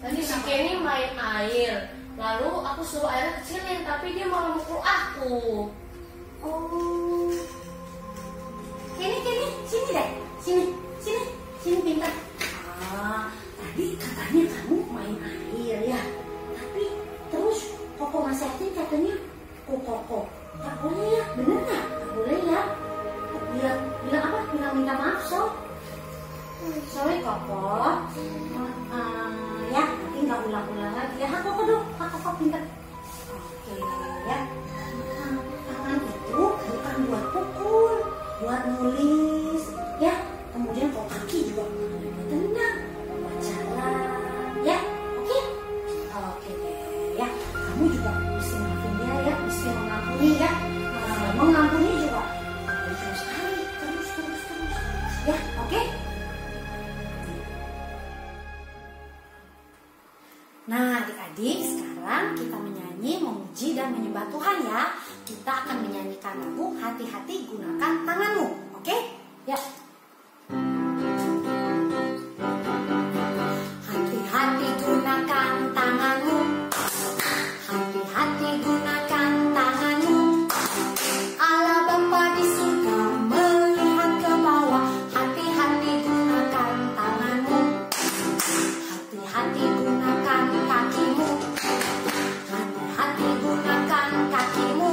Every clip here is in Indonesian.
Tadi si Kenny main air, lalu aku suruh airnya kecilin, tapi dia malah mukul aku. Oh, Kenny, sini deh, sini pintar. Tadi katanya kamu main air ya, tapi terus Koko nasihatin katanya, Koko nggak boleh ya, bener nggak? Nggak boleh ya. Bilang apa? Bilang minta maaf sorry Koko. Ya, nanti nggak ulang-ulang lagi ya. Koko pintar. Oke ya. Tangan itu bukan buat pukul, buat nulis ya. Kemudian kok kaki juga buat tendang, buat jalan ya. Oke deh ya. Kamu juga mesti maafin dia ya, mesti mengampuni ya. Mengampuni juga terus sekali, terus ya. Oke. Nah adik-adik, sekarang kita menyanyi, memuji dan menyembah Tuhan ya. Kita akan menyanyikan lagu Hati-hati Gunakan Tanganmu. Oke? Ya. Hati-hati gunakan tanganmu. Hati-hati gunakan tanganmu. Allah Bapa di surga melihat ke bawah. Hati-hati gunakan tanganmu. Hati-hati gunakan kakimu. Hati-hati gunakan kakimu.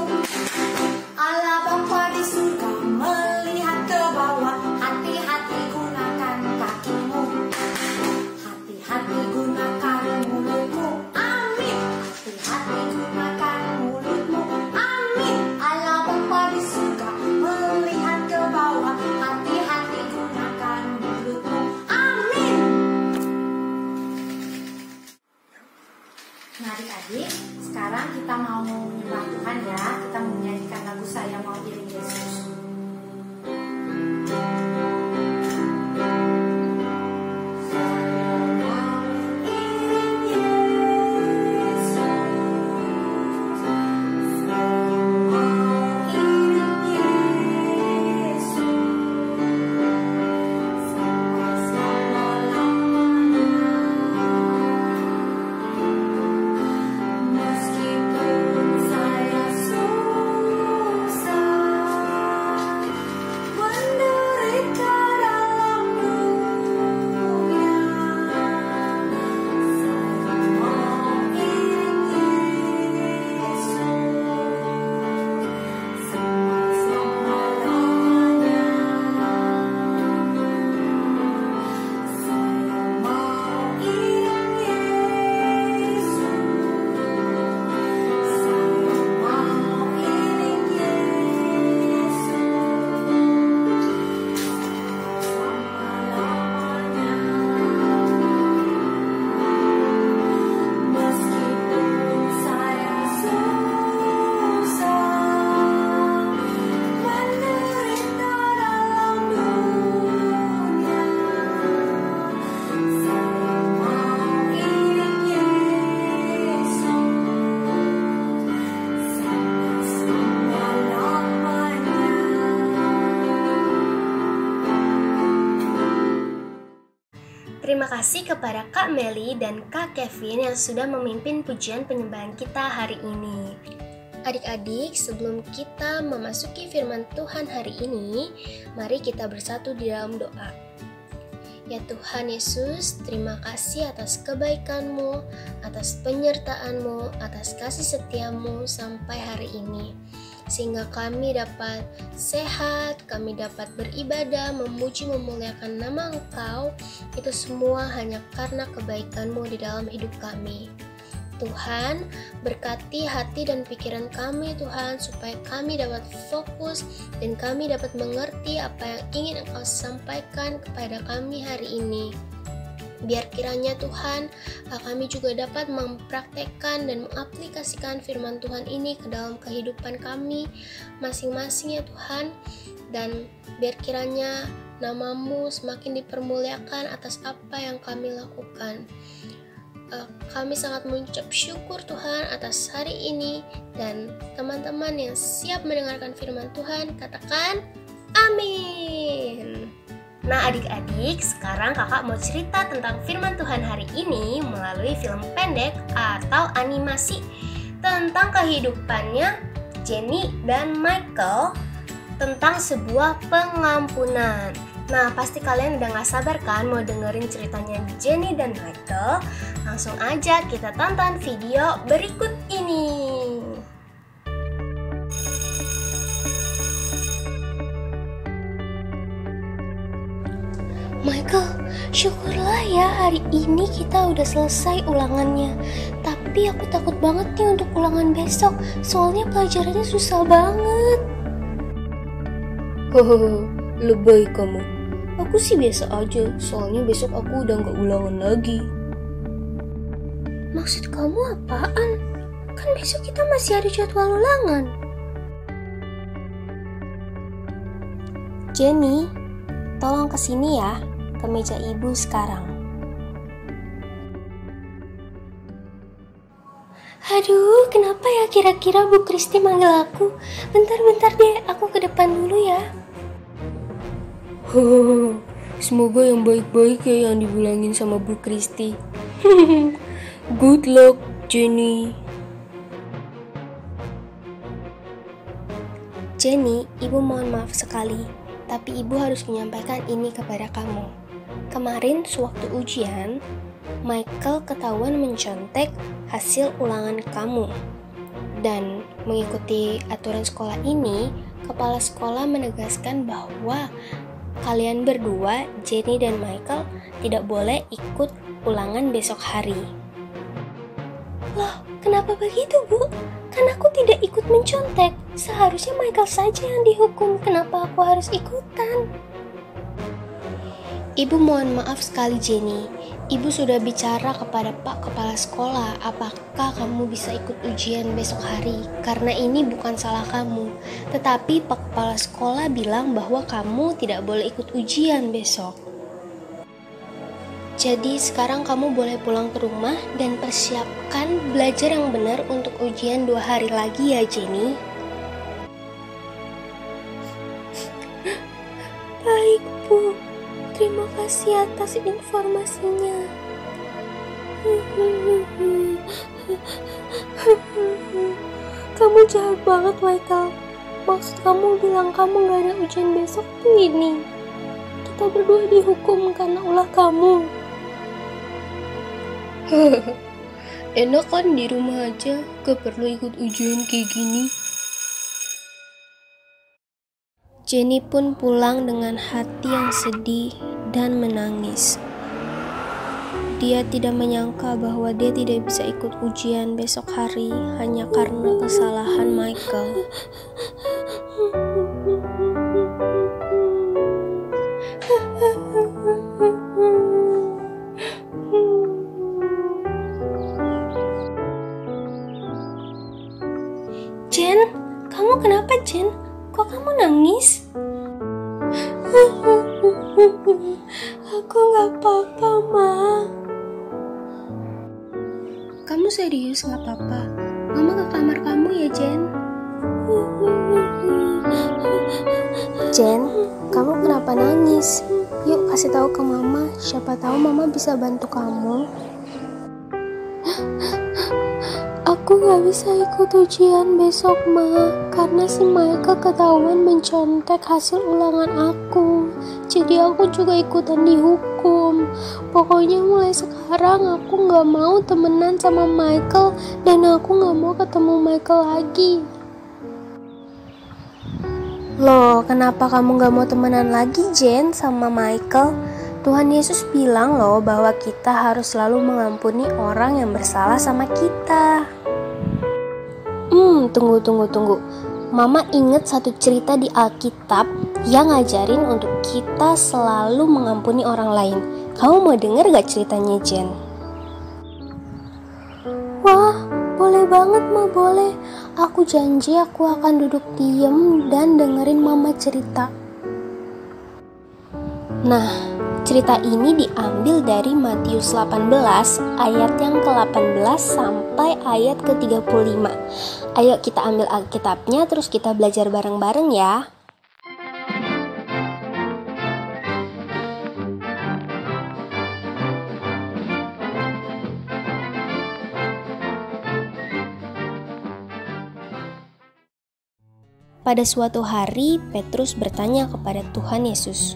Allah Bapa di surga melihat ke bawah. Hati-hati gunakan kakimu. Hati-hati gunakan mulutmu. Amin. Hati-hati gunakan mulutmu. Amin. Allah Bapa di surga melihat ke bawah. Hati-hati gunakan mulutmu. Amin. Nah adik-adik, sekarang kita mau menyembah Tuhan ya. Kita menyanyikan lagu Saya Mau Iring Yesus. Terima kasih kepada Kak Meli dan Kak Kevin yang sudah memimpin pujian penyembahan kita hari ini. Adik-adik, sebelum kita memasuki firman Tuhan hari ini, mari kita bersatu di dalam doa. Ya Tuhan Yesus, terima kasih atas kebaikan-Mu, atas penyertaan-Mu, atas kasih setia-Mu sampai hari ini. Sehingga kami dapat sehat, kami dapat beribadah, memuji, memuliakan nama Engkau. Itu semua hanya karena kebaikan-Mu di dalam hidup kami. Tuhan, berkati hati dan pikiran kami Tuhan, supaya kami dapat fokus dan kami dapat mengerti apa yang ingin Engkau sampaikan kepada kami hari ini. Biar kiranya Tuhan, kami juga dapat mempraktekkan dan mengaplikasikan firman Tuhan ini ke dalam kehidupan kami masing-masing ya Tuhan. Dan biar kiranya nama-Mu semakin dipermuliakan atas apa yang kami lakukan. Kami sangat mengucap syukur Tuhan atas hari ini, dan teman-teman yang siap mendengarkan firman Tuhan, katakan amin. Nah adik-adik, sekarang kakak mau cerita tentang firman Tuhan hari ini melalui film pendek atau animasi tentang kehidupannya Jenny dan Michael tentang sebuah pengampunan. Nah pasti kalian udah gak sabar kan mau dengerin ceritanya Jenny dan Michael? Langsung aja kita tonton video berikut ini. Michael, syukurlah ya hari ini kita udah selesai ulangannya. Tapi aku takut banget nih untuk ulangan besok, soalnya pelajarannya susah banget. Hahaha, lebay kamu. Aku sih biasa aja, soalnya besok aku udah gak ulangan lagi. Maksud kamu apaan? Kan besok kita masih ada jadwal ulangan. Jenny, tolong kesini ya, ke meja ibu sekarang. Aduh, kenapa ya kira-kira Bu Kristi manggil aku? Bentar-bentar deh, aku ke depan dulu ya. Hahaha, semoga yang baik-baik ya yang dibilangin sama Bu Kristi. Good luck, Jenny. Jenny, ibu mohon maaf sekali, tapi ibu harus menyampaikan ini kepada kamu. Kemarin sewaktu ujian, Michael ketahuan mencontek hasil ulangan kamu. Dan mengikuti aturan sekolah ini, kepala sekolah menegaskan bahwa kalian berdua, Jenny dan Michael, tidak boleh ikut ulangan besok hari. Loh, kenapa begitu, Bu? Kan aku tidak ikut mencontek. Seharusnya Michael saja yang dihukum. Kenapa aku harus ikutan? Ibu mohon maaf sekali Jenny. Ibu sudah bicara kepada Pak Kepala Sekolah apakah kamu bisa ikut ujian besok hari. Karena ini bukan salah kamu. Tetapi Pak Kepala Sekolah bilang bahwa kamu tidak boleh ikut ujian besok. Jadi sekarang kamu boleh pulang ke rumah dan persiapkan belajar yang benar untuk ujian 2 hari lagi ya Jenny. Baik, Bu. Terima kasih atas informasinya. Kamu jahat banget, Michael. Maksud kamu bilang kamu gak ada ujian besok tuh ini. Kita berdua dihukum karena ulah kamu. Enak kan di rumah aja, gak perlu ikut ujian kayak gini. Jenny pun pulang dengan hati yang sedih dan menangis. Dia tidak menyangka bahwa dia tidak bisa ikut ujian besok hari hanya karena kesalahan Michael. Jen, kamu kenapa, Jen? Kok kamu nangis? Aku gak apa-apa, Ma. Kamu serius gak apa-apa? Mama ke kamar kamu ya, Jen. Jen, kamu kenapa nangis? Yuk kasih tahu ke Mama, siapa tahu Mama bisa bantu kamu. Aku gak bisa ikut ujian besok, Ma, karena si Michael ketahuan mencontek hasil ulangan aku. Jadi aku juga ikutan dihukum. Pokoknya mulai sekarang aku gak mau temenan sama Michael dan aku gak mau ketemu Michael lagi. Loh, kenapa kamu gak mau temenan lagi, Jen, sama Michael? Tuhan Yesus bilang loh bahwa kita harus selalu mengampuni orang yang bersalah sama kita. Tunggu. Mama inget satu cerita di Alkitab yang ngajarin untuk kita selalu mengampuni orang lain. Kamu mau denger gak ceritanya, Jen? Wah, boleh banget Ma, boleh. Aku janji aku akan duduk diem dan dengerin Mama cerita. Nah, cerita ini diambil dari Matius 18 ayat yang ke-18 sampai ayat ke-35. Ayo kita ambil Alkitabnya terus kita belajar bareng-bareng ya. Pada suatu hari, Petrus bertanya kepada Tuhan Yesus,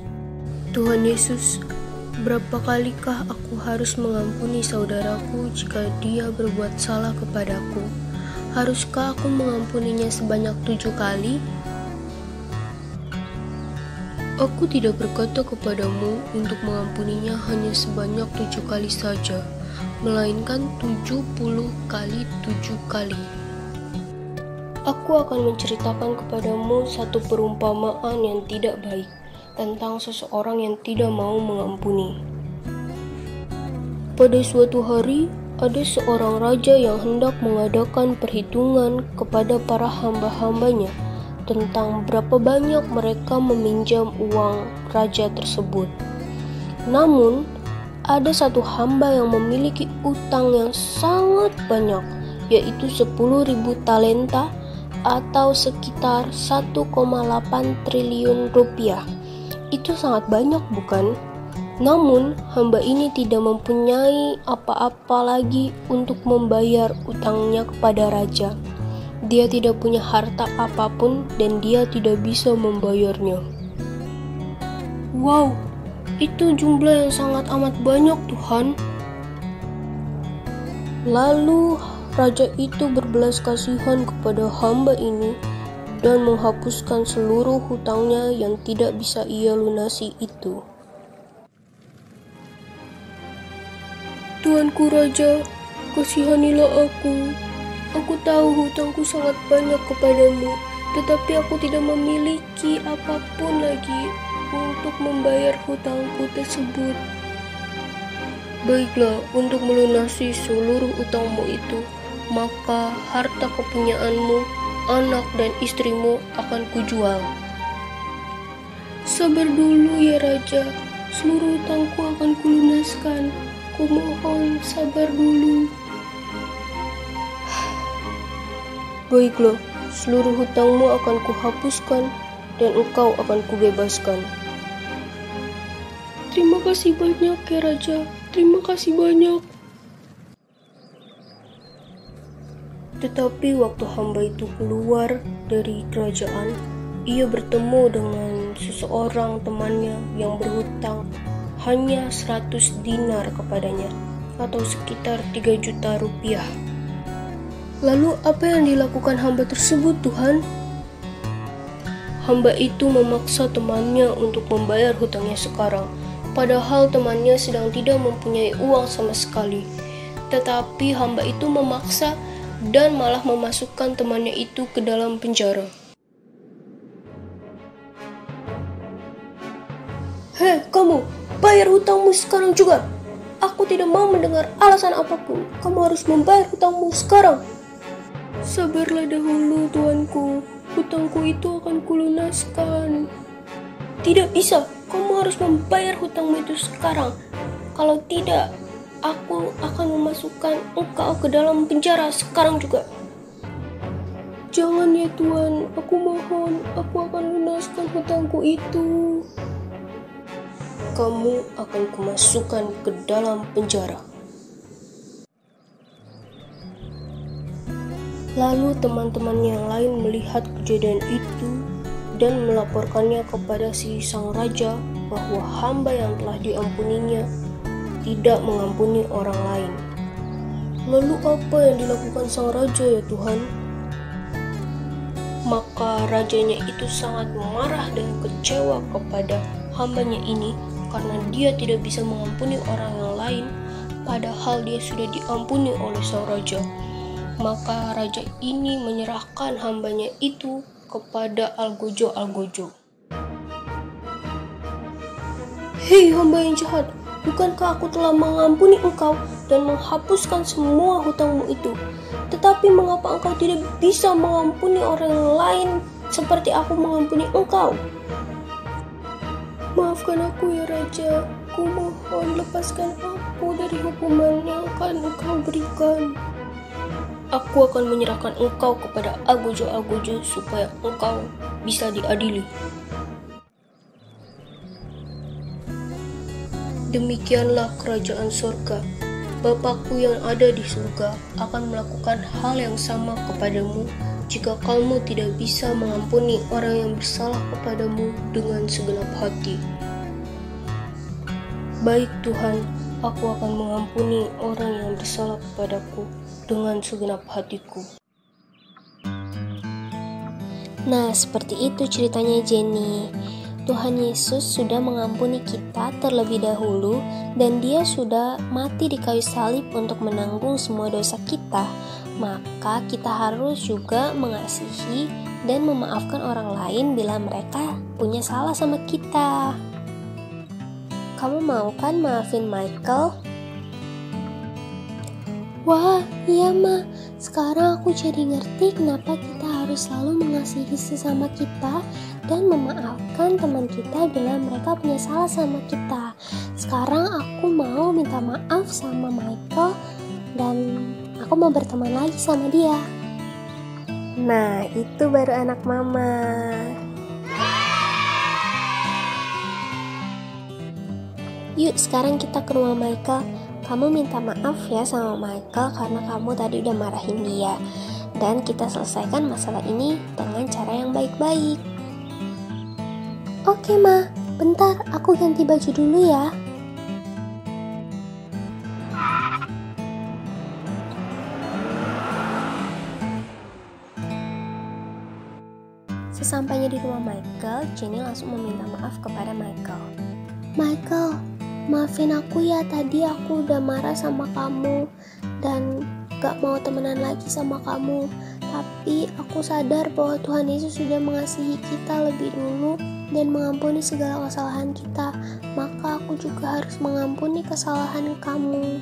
Tuhan Yesus, berapa kalikah aku harus mengampuni saudaraku jika dia berbuat salah kepadaku? Haruskah aku mengampuninya sebanyak 7 kali? Aku tidak berkata kepadamu untuk mengampuninya hanya sebanyak 7 kali saja, melainkan 70 kali 7 kali. Aku akan menceritakan kepadamu satu perumpamaan yang tidak baik tentang seseorang yang tidak mau mengampuni. Pada suatu hari, ada seorang raja yang hendak mengadakan perhitungan kepada para hamba-hambanya tentang berapa banyak mereka meminjam uang raja tersebut. Namun, ada satu hamba yang memiliki utang yang sangat banyak, yaitu 10.000 talenta atau sekitar 1,8 triliun rupiah. Itu sangat banyak, bukan? Namun, hamba ini tidak mempunyai apa-apa lagi untuk membayar utangnya kepada raja. Dia tidak punya harta apapun dan dia tidak bisa membayarnya. Wow, itu jumlah yang sangat amat banyak, Tuhan. Lalu raja itu berbelas kasihan kepada hamba ini dan menghapuskan seluruh hutangnya yang tidak bisa ia lunasi itu. Tuanku Raja, kasihanilah aku. Aku tahu hutangku sangat banyak kepadamu, tetapi aku tidak memiliki apapun lagi untuk membayar hutangku tersebut. Baiklah, untuk melunasi seluruh utangmu itu, maka harta kepunyaanmu, anak dan istrimu akan kujual. Sabar dulu ya Raja, seluruh hutangku akan kulunaskan. Kumohon sabar dulu. Baiklah, seluruh hutangmu akan kuhapuskan dan engkau akan kubebaskan. Terima kasih banyak ya Raja, terima kasih banyak. Tetapi waktu hamba itu keluar dari kerajaan, ia bertemu dengan seseorang temannya yang berhutang hanya 100 dinar kepadanya, atau sekitar 3 juta rupiah. Lalu apa yang dilakukan hamba tersebut, Tuhan? Hamba itu memaksa temannya untuk membayar hutangnya sekarang, padahal temannya sedang tidak mempunyai uang sama sekali. Tetapi hamba itu memaksa dan malah memasukkan temannya itu ke dalam penjara. Hei, kamu, bayar hutangmu sekarang juga. Aku tidak mau mendengar alasan apapun. Kamu harus membayar hutangmu sekarang. Sabarlah dahulu, tuanku. Hutangku itu akan kulunaskan. Tidak bisa, kamu harus membayar hutangmu itu sekarang. Kalau tidak, aku akan memasukkan engkau ke dalam penjara sekarang juga. Jangan ya Tuan, aku mohon, aku akan lunaskan hutangku itu. Kamu akan kumasukkan ke dalam penjara. Lalu teman-teman yang lain melihat kejadian itu dan melaporkannya kepada si sang raja bahwa hamba yang telah diampuninya tidak mengampuni orang lain. Lalu apa yang dilakukan sang raja ya Tuhan? Maka rajanya itu sangat marah dan kecewa kepada hambanya ini karena dia tidak bisa mengampuni orang yang lain padahal dia sudah diampuni oleh sang raja. Maka raja ini menyerahkan hambanya itu kepada Algojo. Hei hamba yang jahat, Bukankah aku telah mengampuni engkau dan menghapuskan semua hutangmu itu? Tetapi mengapa engkau tidak bisa mengampuni orang lain seperti aku mengampuni engkau? Maafkan aku ya Raja, aku mohon lepaskan aku dari hukuman yang akan engkau berikan. Aku akan menyerahkan engkau kepada Agojo-Agojo supaya engkau bisa diadili. Demikianlah kerajaan surga. Bapakku yang ada di surga akan melakukan hal yang sama kepadamu jika kamu tidak bisa mengampuni orang yang bersalah kepadamu dengan segenap hati. Baik Tuhan, aku akan mengampuni orang yang bersalah kepadaku dengan segenap hatiku. Nah, seperti itu ceritanya Jenny. Tuhan Yesus sudah mengampuni kita terlebih dahulu dan Dia sudah mati di kayu salib untuk menanggung semua dosa kita. Maka kita harus juga mengasihi dan memaafkan orang lain bila mereka punya salah sama kita. Kamu mau kan maafin Michael? Wah, iya Ma. Sekarang aku jadi ngerti kenapa kita harus selalu mengasihi sesama kita dan memaafkan teman kita bila mereka punya salah sama kita. Sekarang aku mau minta maaf sama Michael dan aku mau berteman lagi sama dia. Nah, itu baru anak mama. Yuk, sekarang kita ke rumah Michael. Kamu minta maaf ya sama Michael karena kamu tadi udah marahin dia. Dan kita selesaikan masalah ini dengan cara yang baik-baik. Oke Ma, bentar aku ganti baju dulu ya. Sesampainya di rumah Michael, Jenny langsung meminta maaf kepada Michael. Michael, maafin aku ya, tadi aku udah marah sama kamu dan gak mau temenan lagi sama kamu. Tapi aku sadar bahwa Tuhan Yesus sudah mengasihi kita lebih dulu dan mengampuni segala kesalahan kita. Maka aku juga harus mengampuni kesalahan kamu.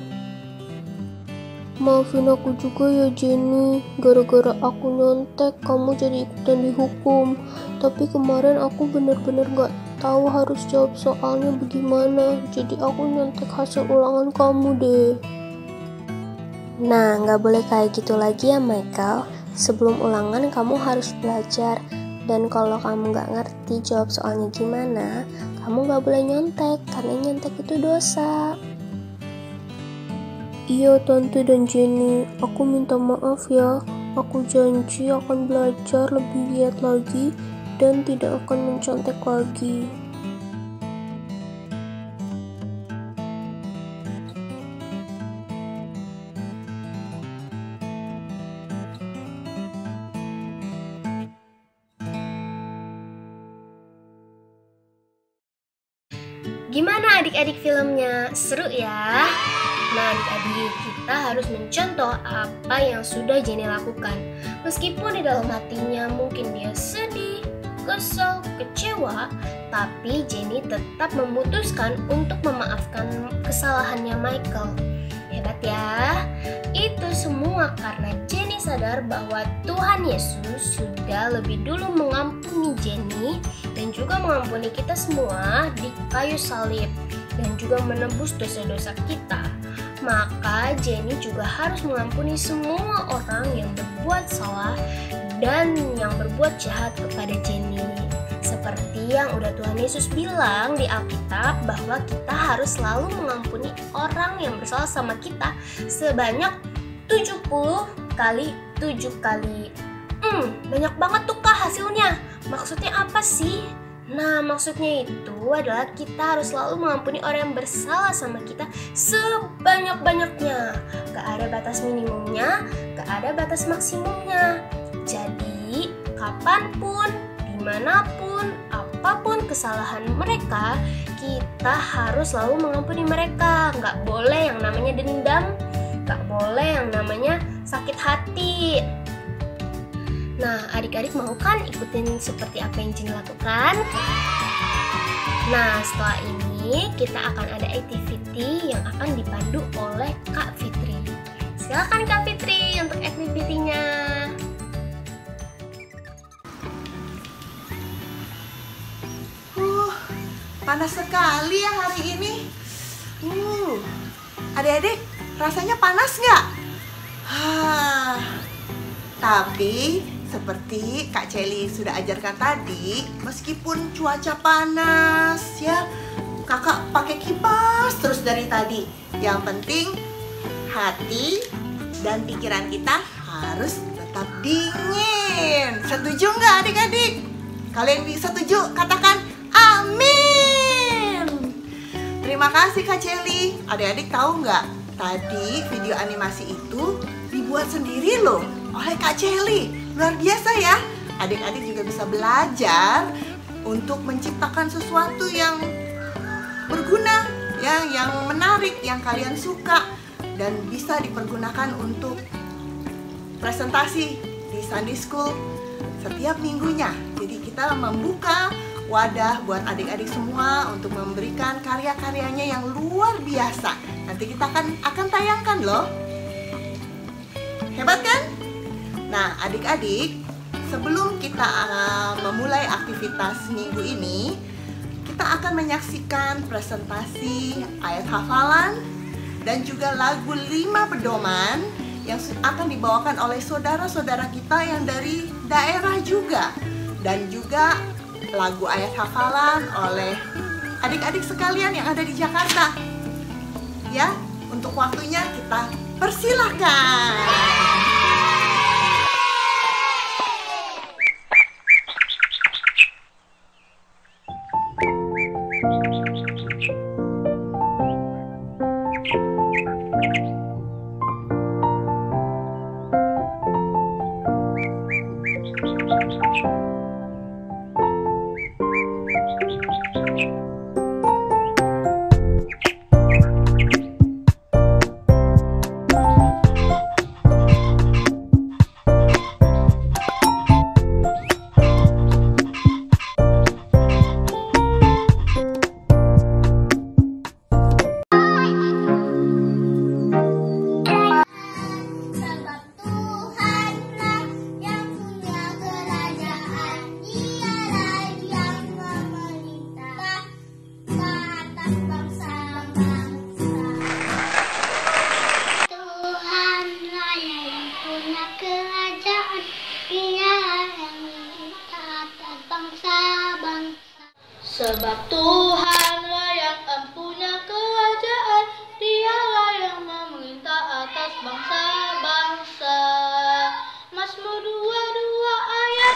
Maafin aku juga ya Jenny, gara-gara aku nyontek kamu jadi ikutan dihukum. Tapi kemarin aku bener-bener gak tahu harus jawab soalnya bagaimana, jadi aku nyontek hasil ulangan kamu deh. Nah, gak boleh kayak gitu lagi ya Michael. Sebelum ulangan kamu harus belajar. Dan kalau kamu gak ngerti jawab soalnya gimana, kamu gak boleh nyontek, karena nyontek itu dosa. Iya Tante dan Jenny, aku minta maaf ya. Aku janji akan belajar lebih giat lagi dan tidak akan mencontek lagi. Gimana adik-adik filmnya? Seru ya? Nah adik-adik, kita harus mencontoh apa yang sudah Jenny lakukan. Meskipun di dalam hatinya mungkin dia sedih, kesel, kecewa, tapi Jenny tetap memutuskan untuk memaafkan kesalahannya Michael. Hebat ya? Itu semua karena Jenny sadar bahwa Tuhan Yesus sudah lebih dulu mengampuni Jenny dan juga mengampuni kita semua di kayu salib dan juga menebus dosa-dosa kita. Maka Jenny juga harus mengampuni semua orang yang berbuat salah dan yang berbuat jahat kepada Jenny. Seperti yang udah Tuhan Yesus bilang di Alkitab bahwa kita harus selalu mengampuni orang yang bersalah sama kita sebanyak 70 kali 7 kali. Banyak banget tuh Kak hasilnya. Maksudnya apa sih? Nah, maksudnya itu adalah kita harus selalu mengampuni orang yang bersalah sama kita sebanyak-banyaknya. Gak ada batas minimumnya, gak ada batas maksimumnya. Jadi, kapanpun, dimanapun, apapun kesalahan mereka, kita harus selalu mengampuni mereka. Gak boleh yang namanya dendam, gak boleh yang namanya sakit hati. Nah, adik-adik mau kan ikutin seperti apa yang Jenny lakukan? Nah, setelah ini ini kita akan ada activity yang akan dipandu oleh Kak Fitri. Silakan Kak Fitri untuk activity-nya. Panas sekali ya hari ini. Adik-adik, rasanya panas nggak? Tapi seperti Kak Celi sudah ajarkan tadi, meskipun cuaca panas ya, kakak pakai kipas terus dari tadi. Yang penting hati dan pikiran kita harus tetap dingin. Setuju nggak adik-adik? Kalian bisa setuju? Katakan amin. Terima kasih Kak Celi. Adik-adik tahu nggak? Tadi video animasi itu dibuat sendiri loh oleh Kak Celi. Luar biasa ya. Adik-adik juga bisa belajar untuk menciptakan sesuatu yang berguna, ya, yang menarik, yang kalian suka dan bisa dipergunakan untuk presentasi di Sunday School setiap minggunya. Jadi kita membuka wadah buat adik-adik semua untuk memberikan karya-karyanya yang luar biasa. Nanti kita akan tayangkan loh. Hebat kan? Nah, adik-adik, sebelum kita memulai aktivitas minggu ini, kita akan menyaksikan presentasi ayat hafalan dan juga lagu 5 pedoman yang akan dibawakan oleh saudara-saudara kita yang dari daerah juga, dan juga lagu ayat hafalan oleh adik-adik sekalian yang ada di Jakarta. Ya, untuk waktunya kita persilahkan. Sebab Tuhanlah yang empunya kerajaan, Dialah yang memerintah atas bangsa-bangsa. Mazmur 22 ayat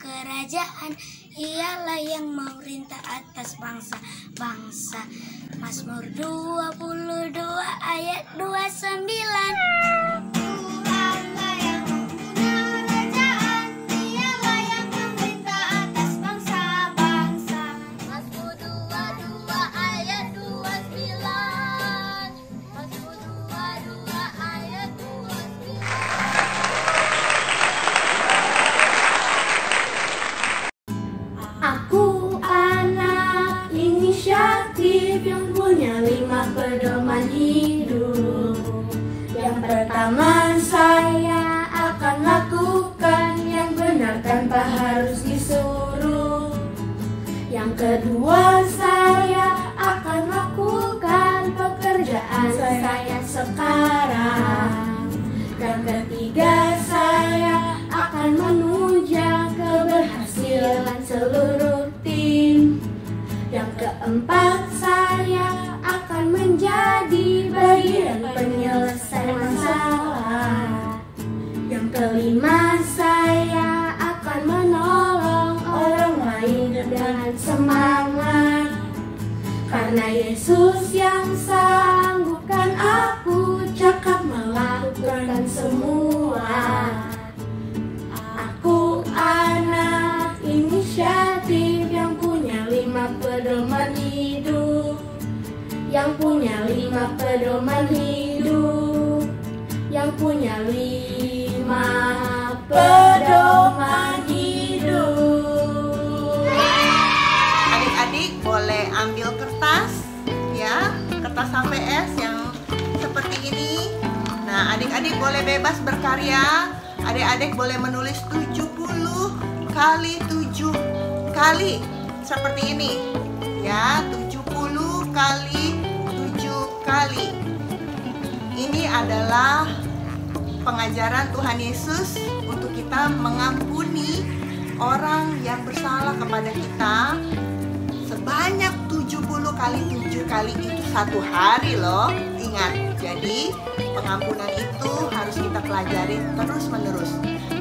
kerajaan, Ialah yang memerintah atas bangsa-bangsa. Mazmur 22 ayat 29. Aku anak inisiatif yang punya 5 pedoman hidup. Yang pertama, saya akan lakukan yang benar tanpa harus disuruh. Yang kedua, saya akan lakukan pekerjaan saya sekarang. Yang ketiga, saya akan menunjang keberhasilan seluruh tim. Yang keempat, saya akan menjadi bagian yang punya 5 pedoman hidup, yang punya 5 pedoman hidup. Adik-adik boleh ambil kertas ya, kertas HVS yang seperti ini. Nah, adik-adik boleh bebas berkarya. Adik-adik boleh menulis 70 kali 7 kali seperti ini ya, 70 kali 7 kali. Ini adalah pengajaran Tuhan Yesus untuk kita mengampuni orang yang bersalah kepada kita sebanyak 70 kali 7 kali itu satu hari loh. Ingat, jadi pengampunan itu harus kita pelajari terus-menerus.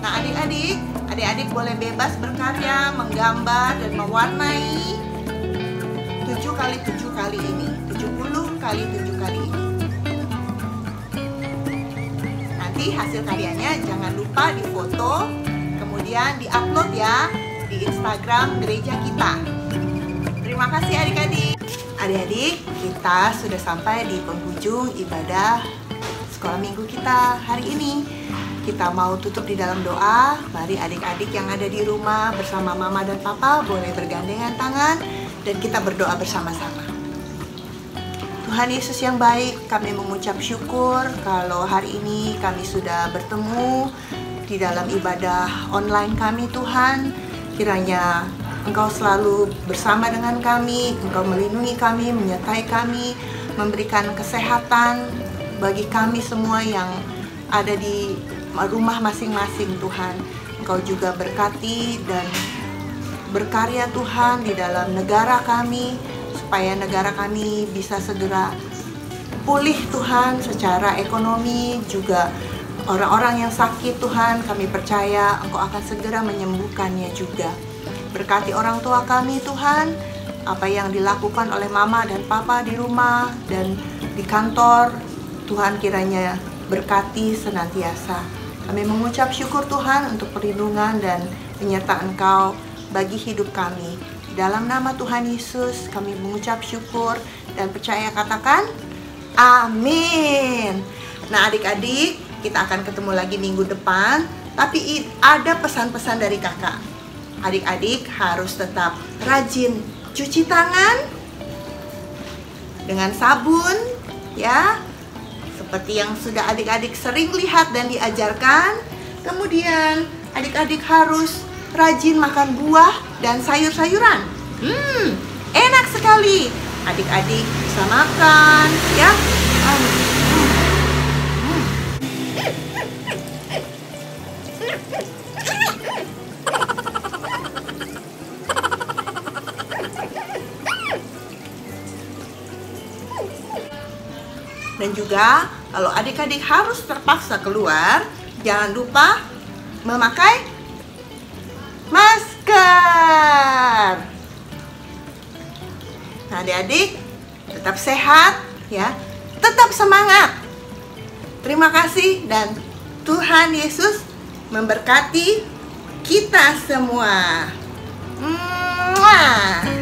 Nah, adik-adik boleh bebas berkarya, menggambar dan mewarnai 7 kali 7 kali ini, 70 kali 7 kali ini. Nanti hasil karyanya jangan lupa difoto, kemudian diupload ya di Instagram gereja kita. Terima kasih adik-adik. Adik-adik, kita sudah sampai di penghujung ibadah sekolah minggu kita hari ini. Kita mau tutup di dalam doa. Mari adik-adik yang ada di rumah bersama mama dan papa boleh bergandengan tangan dan kita berdoa bersama-sama. Tuhan Yesus yang baik, kami mengucap syukur kalau hari ini kami sudah bertemu di dalam ibadah online kami Tuhan. Kiranya Engkau selalu bersama dengan kami, Engkau melindungi kami, menyertai kami, memberikan kesehatan bagi kami semua yang ada di rumah masing-masing Tuhan. Engkau juga berkati dan berkarya Tuhan di dalam negara kami, supaya negara kami bisa segera pulih Tuhan secara ekonomi, juga orang-orang yang sakit Tuhan, kami percaya Engkau akan segera menyembuhkannya juga. Berkati orang tua kami Tuhan, apa yang dilakukan oleh mama dan papa di rumah dan di kantor, Tuhan kiranya berkati senantiasa. Kami mengucap syukur Tuhan untuk perlindungan dan penyertaan Engkau bagi hidup kami. Di dalam nama Tuhan Yesus kami mengucap syukur dan percaya, katakan amin. Nah adik-adik, kita akan ketemu lagi minggu depan, tapi ada pesan-pesan dari kakak. Adik-adik harus tetap rajin cuci tangan dengan sabun ya, seperti yang sudah adik-adik sering lihat dan diajarkan. Kemudian adik-adik harus rajin makan buah dan sayur-sayuran. Enak sekali. Adik-adik bisa makan ya. Dan juga kalau adik-adik harus terpaksa keluar, jangan lupa memakai masker. Nah adik-adik tetap sehat ya, tetap semangat. Terima kasih dan Tuhan Yesus memberkati kita semua. Mwah.